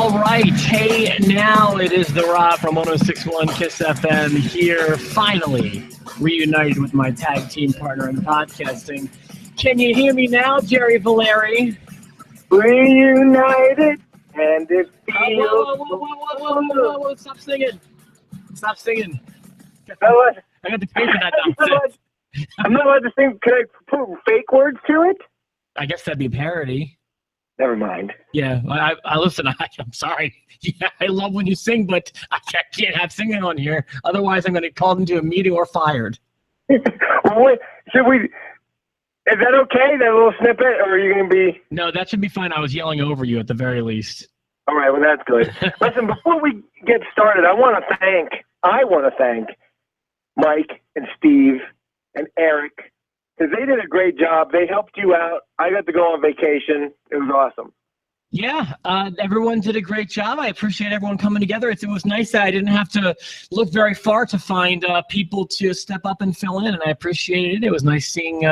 All right. Hey, now it is the Rob from 106.1 Kiss FM here, finally reunited with my tag team partner in podcasting. Can you hear me now, Jerry Valeri? Reunited, and it feels... Whoa. Stop singing. Stop singing. I got to pay for that nonsense. I'm not allowed to sing. Can I put fake words to it? I guess that'd be parody. Never mind. Yeah, I listen. I'm sorry. Yeah, I love when you sing, but I can't have singing on here. Otherwise, I'm going to get called into a meeting or fired. Well, should we? Is that okay? That little snippet, or are you going to be? No, that should be fine. I was yelling over you at the very least. All right. Well, that's good. Listen, before we get started, I want to thank Mike and Steve and Eric, because they did a great job. They helped you out. I got to go on vacation. It was awesome. Yeah, everyone did a great job. I appreciate everyone coming together. It was nice that I didn't have to look very far to find people to step up and fill in, and I appreciated it. It was nice seeing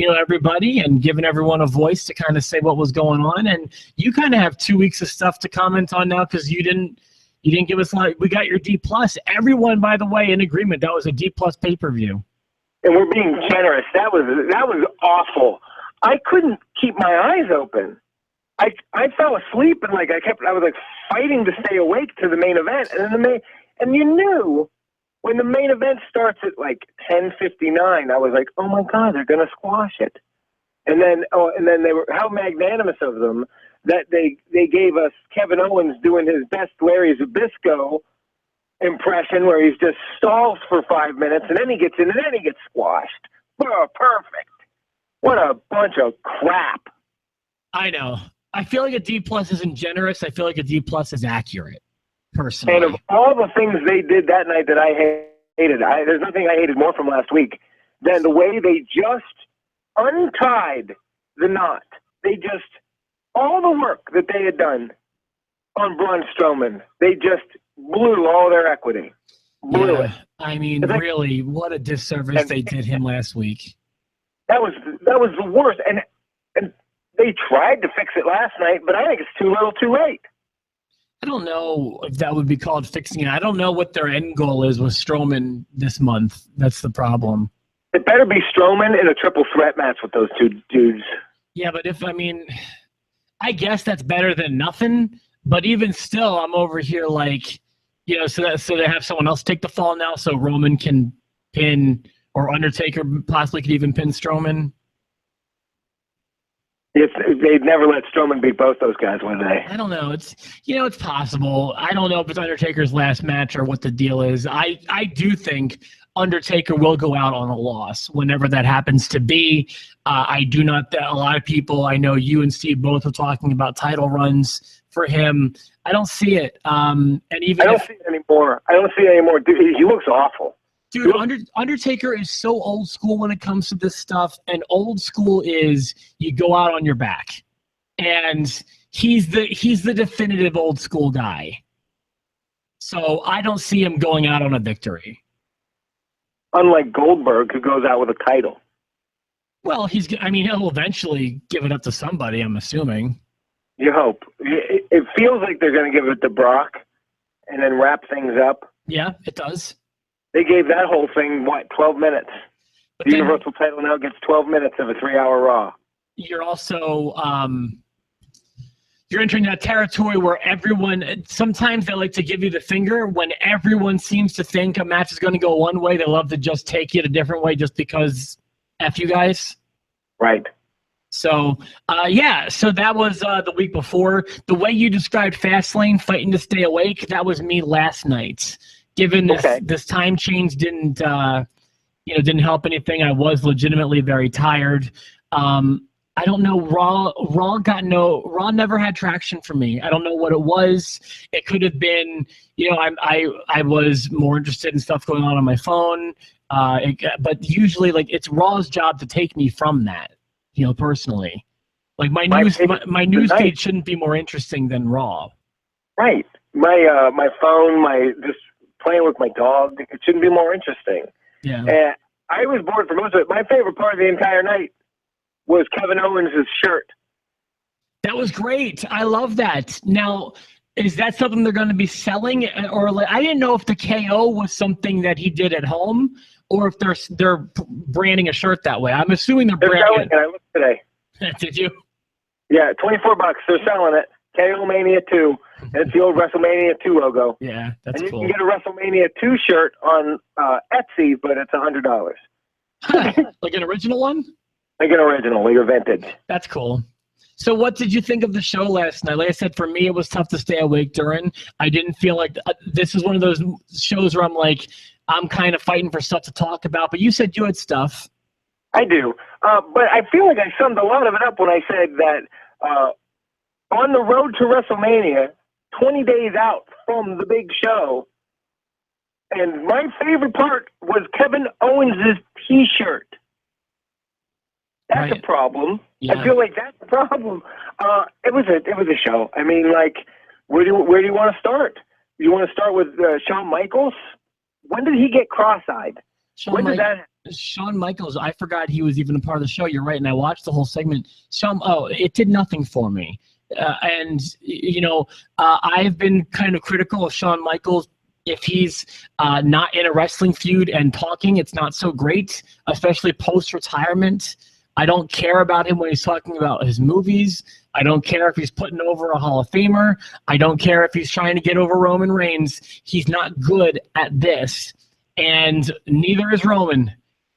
everybody and giving everyone a voice to kind of say what was going on. And you kind of have 2 weeks of stuff to comment on now because you didn't give us a lot. We got your D+. Everyone, by the way, in agreement. That was a D+ pay-per-view. And we're being generous. That was awful. I couldn't keep my eyes open. I fell asleep and I was fighting to stay awake to the main event. And you knew when the main event starts at 10:59, I was like, oh my God, they're gonna squash it. And then they were, how magnanimous of them that they gave us Kevin Owens doing his best Larry Zbyszko impression where he's just stalls for 5 minutes and then he gets in and then he gets squashed. Oh, perfect. What a bunch of crap. I know. I feel like a D+ isn't generous. I feel like a D+ is accurate, personally. And of all the things they did that night that I hated, there's nothing I hated more from last week than the way they just untied the knot. All the work that they had done on Braun Strowman, they just blew all their equity. Blew it. I mean, really, what a disservice they did him last week. That was the worst. And they tried to fix it last night, but I think it's too little too late. I don't know if that would be called fixing it. I don't know what their end goal is with Strowman this month. That's the problem. It better be Strowman in a triple threat match with those two dudes. Yeah, but I guess that's better than nothing. But even still, I'm over here so they have someone else take the fall now, so Roman can pin, or Undertaker possibly could even pin Strowman. They'd never let Strowman beat both those guys, would they? I don't know. It's possible. I don't know if it's Undertaker's last match or what the deal is. I do think Undertaker will go out on a loss whenever that happens to be. I do not. A lot of people, I know you and Steve both are talking about title runs for him. I don't see it. And even I don't see it anymore. Dude, he looks awful. Dude, Undertaker is so old school when it comes to this stuff, and old school is you go out on your back, and he's the definitive old school guy. So I don't see him going out on a victory. Unlike Goldberg, who goes out with a title. Well, he'll eventually give it up to somebody, I'm assuming. You hope. It feels like they're going to give it to Brock and then wrap things up. Yeah, it does. They gave that whole thing, 12 minutes? But the Universal title now gets 12 minutes of a 3-hour Raw. You're also you're entering that territory where sometimes they like to give you the finger when everyone seems to think a match is going to go one way. They love to just take it a different way just because F you guys. Right. So, so that was the week before. The way you described Fastlane, fighting to stay awake, that was me last night. Given this time change didn't help anything. I was legitimately very tired. I don't know. Raw never had traction for me. I don't know what it was. It could have been, I was more interested in stuff going on my phone. But usually, it's Raw's job to take me from that. Personally, my news feed shouldn't be more interesting than Raw. Right. My phone, just playing with my dog. It shouldn't be more interesting. Yeah. And I was bored for most of it. My favorite part of the entire night was Kevin Owens' shirt. That was great. I love that. Now, Is that something they're going to be selling, or like, I didn't know if the KO was something that he did at home, or if they're branding a shirt that way. I'm assuming they're branding it. I looked today. Did you? Yeah, $24. They're selling it. KO Mania 2. And it's the old WrestleMania 2 logo. Yeah, that's cool. And you can get a WrestleMania 2 shirt on Etsy, but it's $100. Like an original one? Like an original, like a vintage. That's cool. So what did you think of the show last night? Like I said, for me, it was tough to stay awake during. I didn't feel like this is one of those shows where I'm like, I'm kind of fighting for stuff to talk about. But you said you had stuff. I do. But I feel like I summed a lot of it up when I said that on the road to WrestleMania, 20 days out from the big show, and my favorite part was Kevin Owens' T-shirt. That's right. A problem. Yeah. I feel like that's a problem. It was a show. I mean, like, where do you want to start? You want to start with Shawn Michaels? When did he get cross-eyed? When did that happen? Shawn Michaels, I forgot he was even a part of the show. You're right, and I watched the whole segment. It did nothing for me. And, I've been kind of critical of Shawn Michaels. If he's not in a wrestling feud and talking, it's not so great, especially post-retirement. I don't care about him when he's talking about his movies. I don't care if he's putting over a Hall of Famer. I don't care if he's trying to get over Roman Reigns. He's not good at this, and neither is Roman.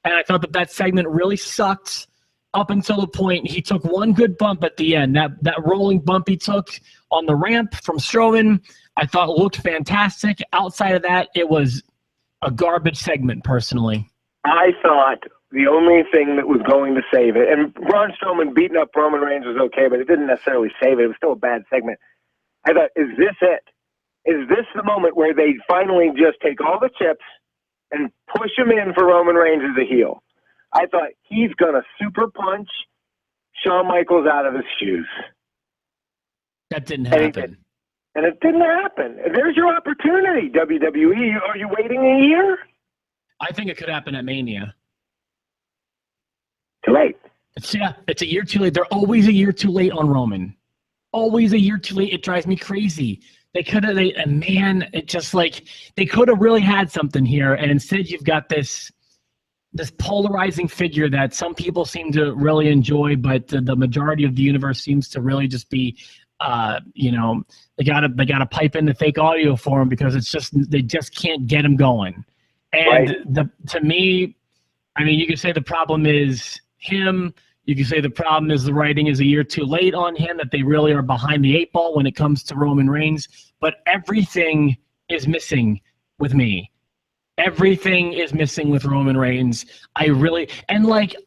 And I thought that segment really sucked up until the point he took one good bump at the end. That rolling bump he took on the ramp from Strowman, I thought looked fantastic. Outside of that, it was a garbage segment, personally. I thought the only thing that was going to save it, and Braun Strowman beating up Roman Reigns was okay, but it didn't necessarily save it. It was still a bad segment. I thought, is this it? Is this the moment where they finally just take all the chips and push him in for Roman Reigns as a heel? I thought he's going to super punch Shawn Michaels out of his shoes. That didn't happen. And it didn't happen. There's your opportunity, WWE. Are you waiting a year? I think it could happen at Mania. Too late. It's a year too late. They're always a year too late on Roman. Always a year too late. It drives me crazy. They could have, it just like, they could have really had something here, and instead you've got this polarizing figure that some people seem to really enjoy, but the majority of the universe seems to really just be, they gotta pipe in the fake audio for him because they just can't get him going. And right. To me, I mean, you could say the problem is him. You can say the problem is the writing is a year too late on him, that they really are behind the eight ball when it comes to Roman Reigns. But everything is missing with me. Everything is missing with Roman Reigns.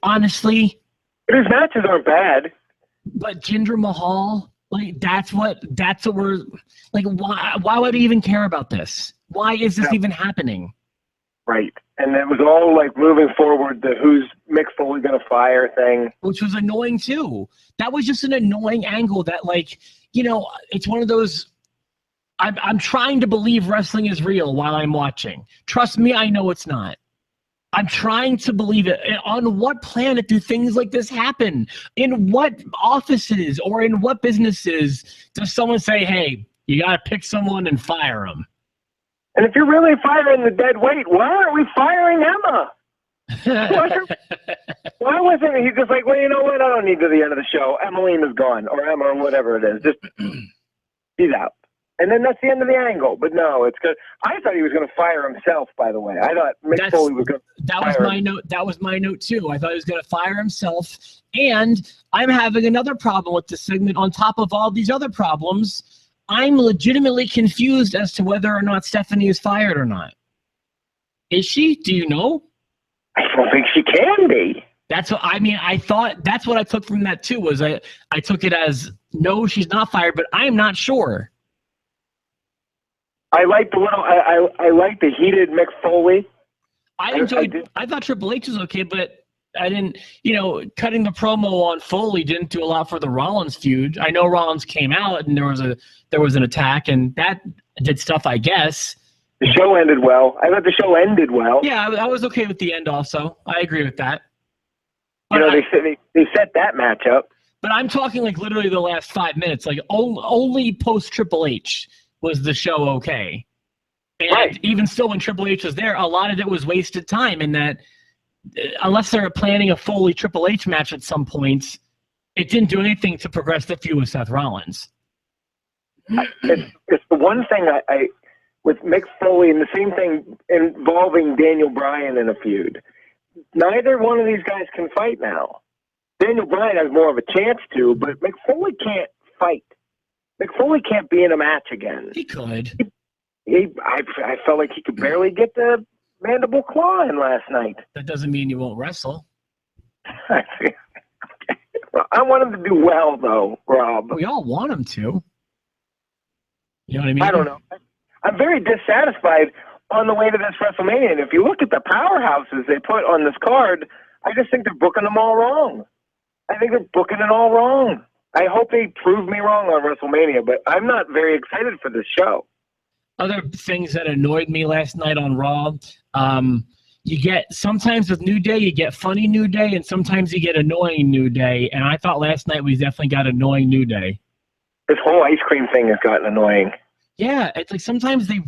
Honestly, his matches aren't bad. But Jinder Mahal, that's what we're like. Why would he even care about this? Why is this even happening? Right. And it was all like moving forward, the who's Mick Foley going to fire thing. Which was annoying too. That was just an annoying angle that it's one of those, I'm trying to believe wrestling is real while I'm watching. Trust me, I know it's not. I'm trying to believe it. On what planet do things like this happen? In what offices or in what businesses does someone say, hey, you got to pick someone and fire them? And if you're really firing the dead weight, why aren't we firing Emma? Why wasn't he just like, well, you know what? I don't need to the end of the show. Emmeline is gone, or Emma, or whatever it is. Just he's out. And then that's the end of the angle. But no, it's good. I thought he was going to fire himself, by the way. I thought Mick Foley was going to fire him. That was my note, too. I thought he was going to fire himself. And I'm having another problem with this segment on top of all these other problems. I'm legitimately confused as to whether or not Stephanie is fired or not. Is she? Do you know? I don't think she can be. That's what I thought. That's what I took from that too. Was I took it as no, she's not fired, but I'm not sure. I like I like the heated Mick Foley. I thought Triple H was okay, but I didn't, cutting the promo on Foley didn't do a lot for the Rollins feud. I know Rollins came out and there was an attack, and that did stuff, I guess. The show ended well. I thought the show ended well. Yeah, I was okay with the end also. I agree with that. But they set that match up. But I'm talking like literally the last 5 minutes, like only post Triple H. was the show okay. And even still, when Triple H was there, a lot of it was wasted time in that unless they're planning a Foley Triple H match at some point, it didn't do anything to progress the feud with Seth Rollins. It's the one thing I with Mick Foley, and the same thing involving Daniel Bryan in a feud. Neither one of these guys can fight now. Daniel Bryan has more of a chance to, but Mick Foley can't fight. Mick Foley can't be in a match again. He could. I felt like he could barely get the mandible claw in last night. That doesn't mean you won't wrestle. I want him to do well, though, Rob. We all want him to. You know what I mean? I don't know. I'm very dissatisfied on the way to this WrestleMania. And if you look at the powerhouses they put on this card, I just think they're booking them all wrong. I think they're booking it all wrong. I hope they prove me wrong on WrestleMania, but I'm not very excited for this show. Other things that annoyed me last night on Raw, you get, sometimes with New Day, you get funny New Day, and sometimes you get annoying New Day. And I thought last night we definitely got annoying New Day. This whole ice cream thing has gotten annoying. Yeah, it's like sometimes they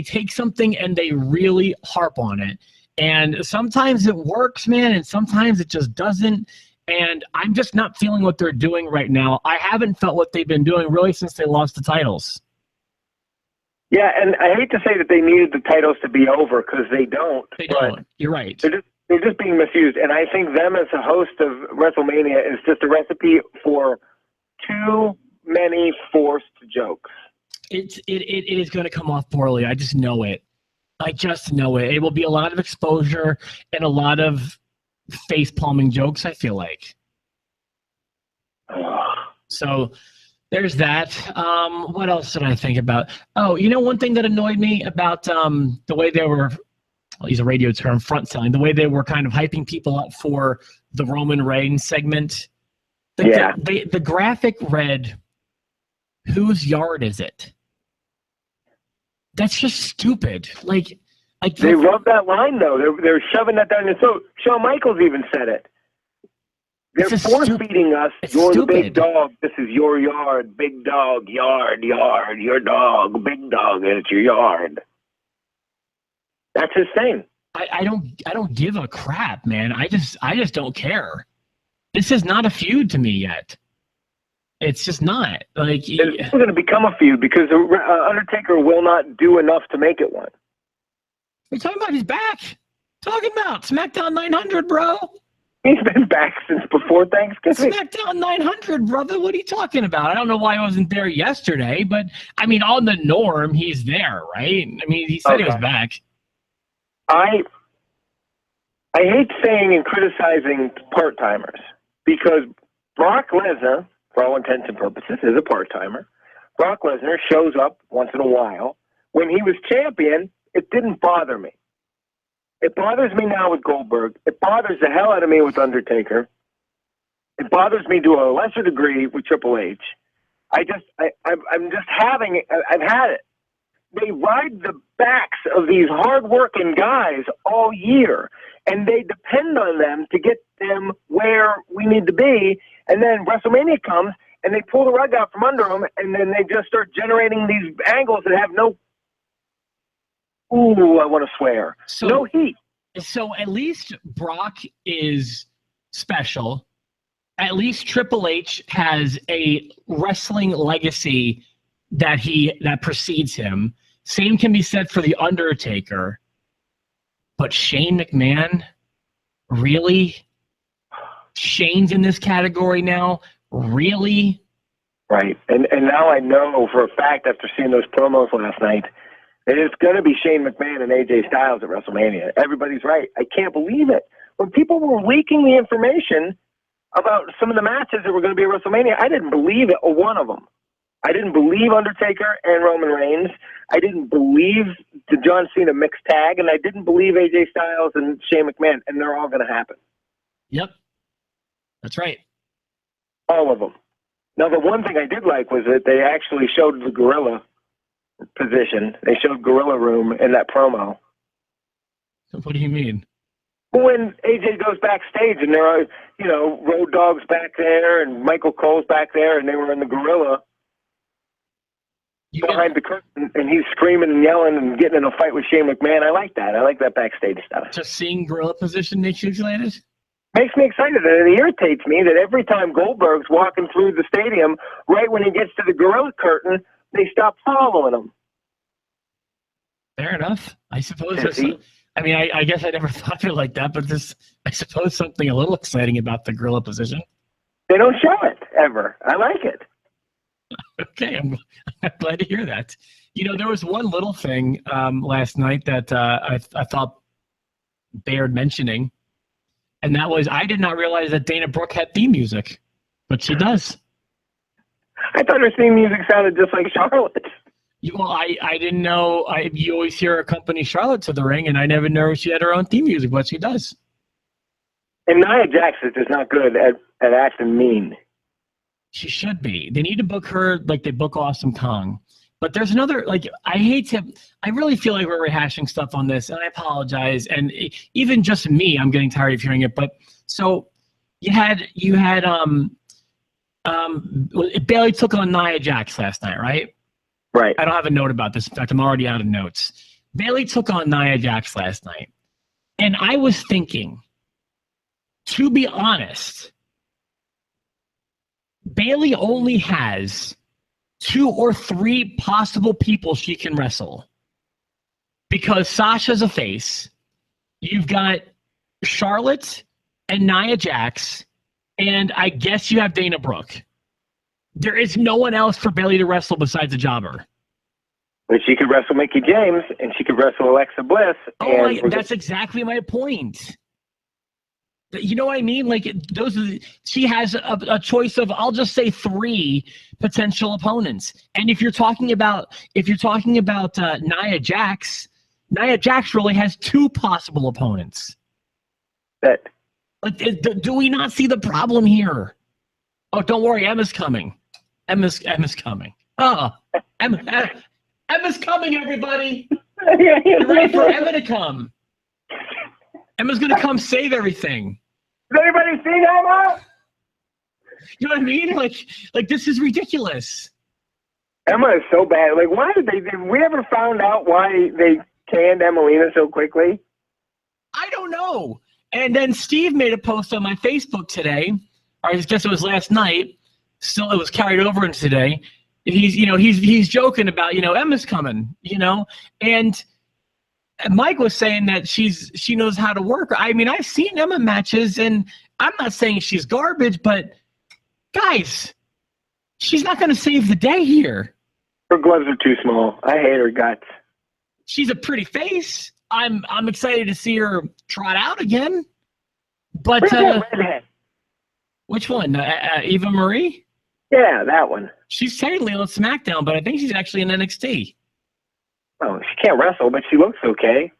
take something and they really harp on it. And sometimes it works, man, and sometimes it just doesn't. And I'm just not feeling what they're doing right now. I haven't felt what they've been doing really since they lost the titles. Yeah, and I hate to say that they needed the titles to be over because they don't. They don't. You're right. They're just being misused. And I think them as a host of WrestleMania is just a recipe for too many forced jokes. It is going to come off poorly. I just know it. I just know it. It will be a lot of exposure and a lot of face palming jokes, I feel like. So there's that. What else did I think about? Oh, you know, one thing that annoyed me about the way they were, I'll use a radio term, front selling, the way they were kind of hyping people up for the Roman Reigns segment. The graphic read, "Whose yard is it?" That's just stupid. Like they love that line though. They're shoving that down your throat. Shawn Michaels even said it. They're force-feeding us. You're the big dog. This is your yard. Big dog, yard, your dog. Big dog, it's your yard. That's his thing. I don't give a crap, man. I just don't care. This is not a feud to me yet. It's just not. Like, it's going to become a feud because Undertaker will not do enough to make it one. We're talking about he's back. Talking about SmackDown 900, bro. He's been back since before Thanksgiving. SmackDown 900, brother. What are you talking about? I don't know why I wasn't there yesterday, but I mean, on the norm, he's there, right? I mean, he said he was back. I hate saying and criticizing part-timers because Brock Lesnar, for all intents and purposes, is a part-timer. Brock Lesnar shows up once in a while. When he was champion, it didn't bother me. It bothers me now with Goldberg. It bothers the hell out of me with Undertaker. It bothers me to a lesser degree with Triple H. I've had it. They ride the backs of these hard-working guys all year, and they depend on them to get them where we need to be. And then WrestleMania comes, and they pull the rug out from under them, and then they just start generating these angles that have no, I want to swear, no heat. So at least Brock is special. At least Triple H has a wrestling legacy that precedes him. Same can be said for The Undertaker. But Shane McMahon? Really? Shane's in this category now? Really? Right. And now I know for a fact after seeing those promos last night, it's going to be Shane McMahon and AJ Styles at WrestleMania. Everybody's right. I can't believe it. When people were leaking the information about some of the matches that were going to be at WrestleMania, I didn't believe it, or one of them. I didn't believe Undertaker and Roman Reigns. I didn't believe the John Cena mixed tag, and I didn't believe AJ Styles and Shane McMahon, and they're all going to happen. Yep. That's right. All of them. Now, the one thing I did like was that they actually showed the gorilla position. They showed Gorilla Room in that promo. What do you mean? When AJ goes backstage and there are, Road Dogg's back there and Michael Cole's back there and they were in the Gorilla. behind the curtain, and he's screaming and yelling and getting in a fight with Shane McMahon. I like that. I like that backstage stuff. Just seeing gorilla position makes you excited? Makes me excited, and it irritates me that every time Goldberg's walking through the stadium, right when he gets to the gorilla curtain, they stop following him. Fair enough. I suppose I guess I never thought of it like that, but I suppose something a little exciting about the gorilla position. They don't show it, ever. I like it. Okay, I'm glad to hear that. There was one little thing last night that I thought bared mentioning, and that was I did not realize that Dana Brooke had theme music, but she does. I thought her theme music sounded just like Charlotte's. Well, I didn't know. You always hear her accompany Charlotte to the ring, and I never knew she had her own theme music, but she does. And Nia Jax is just not good at acting mean. She should be. They need to book her like they book Awesome Kong. But there's another, I really feel like we're rehashing stuff on this, and I apologize. And even just me, I'm getting tired of hearing it. But so you had Bayley took on Nia Jax last night, right? Right. I don't have a note about this. In fact, I'm already out of notes. Bayley took on Nia Jax last night. And I was thinking, to be honest, Bayley only has 2 or 3 possible people she can wrestle. Because Sasha's a face. You've got Charlotte and Nia Jax. And I guess you have Dana Brooke. There is no one else for Bayley to wrestle besides a jobber. But she could wrestle Mickie James, and she could wrestle Alexa Bliss. That's exactly my point. You know what I mean? She has a choice of, I'll just say 3 potential opponents. And if you're talking about Nia Jax really has 2 possible opponents. Do we not see the problem here? Oh, don't worry, Emma's coming. Emma's coming. Oh, Emma's coming, everybody. You're ready for Emma to come. Emma's gonna come save everything. Has anybody seen Emma? You know what I mean? Like this is ridiculous. Emma is so bad. Why did we ever found out why they canned Emelina so quickly? I don't know. And then Steve made a post on my Facebook today, or I guess it was last night. Still, it was carried over into today. He's joking about Emma's coming, and Mike was saying that she knows how to work. I mean, I've seen Emma matches, and I'm not saying she's garbage, but guys, she's not going to save the day here. Her gloves are too small. I hate her guts. She's a pretty face. I'm excited to see her trot out again. But which one? Eva Marie? Yeah, that one. She's technically on SmackDown, but I think she's actually in NXT. Oh, she can't wrestle, but she looks okay.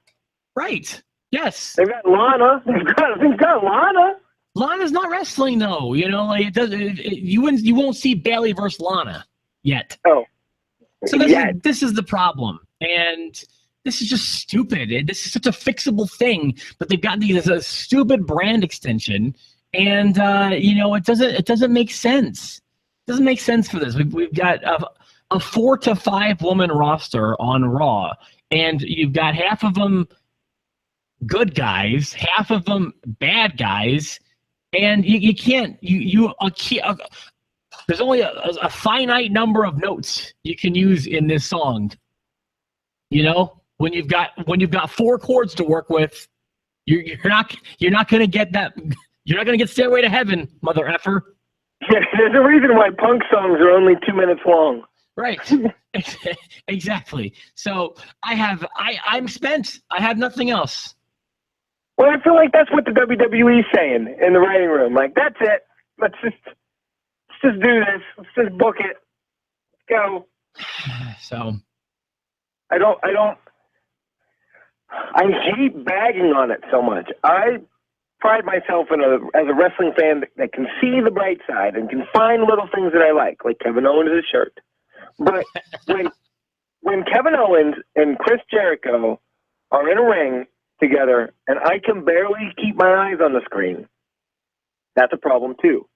Right. Yes. They've got Lana. They've got Lana. Lana's not wrestling though. It does. You won't see Bayley versus Lana yet. Oh. So this is the problem, and this is just stupid. This is such a fixable thing, but they've got a stupid brand extension, and it doesn't make sense. It doesn't make sense for this. We've got a 4 to 5 woman roster on Raw, and you've got half of them good guys, half of them bad guys, and you can't. There's only a finite number of notes you can use in this song. When you've got 4 chords to work with, you're not going to get that. You're not going to get Stairway to Heaven, mother effer. Yeah, there's a reason why punk songs are only 2 minutes long. Right. Exactly. So I'm spent. I have nothing else. Well, I feel like that's what the WWE is saying in the writing room. That's it. Let's just do this. Let's just book it. Let's go. So I hate bagging on it so much. I pride myself as a wrestling fan that can see the bright side and can find little things that I like Kevin Owens' shirt. But when Kevin Owens and Chris Jericho are in a ring together and I can barely keep my eyes on the screen, that's a problem too.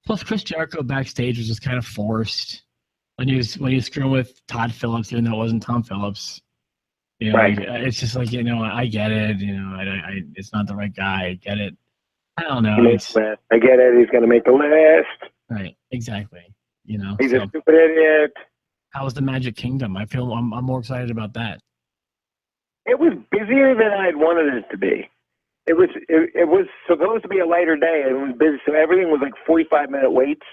Plus, Chris Jericho backstage was just kind of forced. when he was screwing with Todd Phillips, even though it wasn't Tom Phillips. You know, Right. It's just like, I get it. It's not the right guy. I get it. I don't know. I get it. He's going to make the list. Right. Exactly. He's a stupid idiot. How was the Magic Kingdom? I'm more excited about that. It was busier than I'd wanted it to be. It was supposed to be a lighter day, and it was busy. So everything was like 45-minute waits.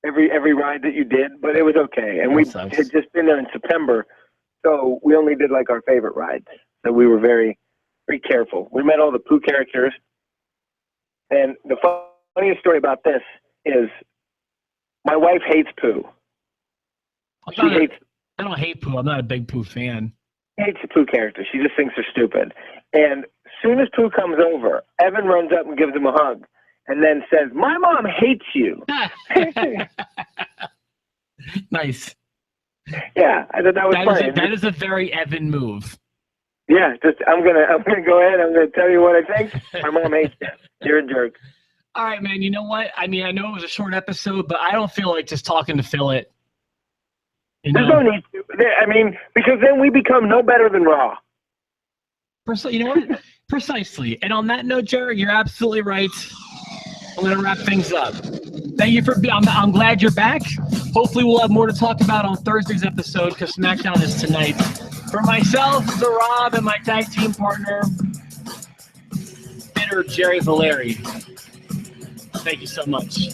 Every ride that you did, but it was okay. And we had just been there in September, so we only did like our favorite rides. So we were very, very careful. We met all the Pooh characters, and the funniest story about this is my wife hates Pooh. I don't hate Pooh. I'm not a big Pooh fan. She hates the Pooh characters. She just thinks they're stupid. And as soon as Pooh comes over, Evan runs up and gives him a hug. And then says, "My mom hates you." Nice. Yeah, I thought that was funny. That is a very Evan move. Yeah, I'm gonna go ahead. I'm gonna tell you what I think. My mom hates you. You're a jerk. All right, man. You know what? I mean, I know it was a short episode, but I don't feel like just talking to fill it. There's no need to. I mean, because then we become no better than Raw. You know what? Precisely. And on that note, Jared, you're absolutely right. I'm going to wrap things up. Thank you for being. I'm glad you're back. Hopefully, we'll have more to talk about on Thursday's episode because SmackDown is tonight. For myself, the Rob, and my tag team partner, Bitter Jerry Valeri. Thank you so much.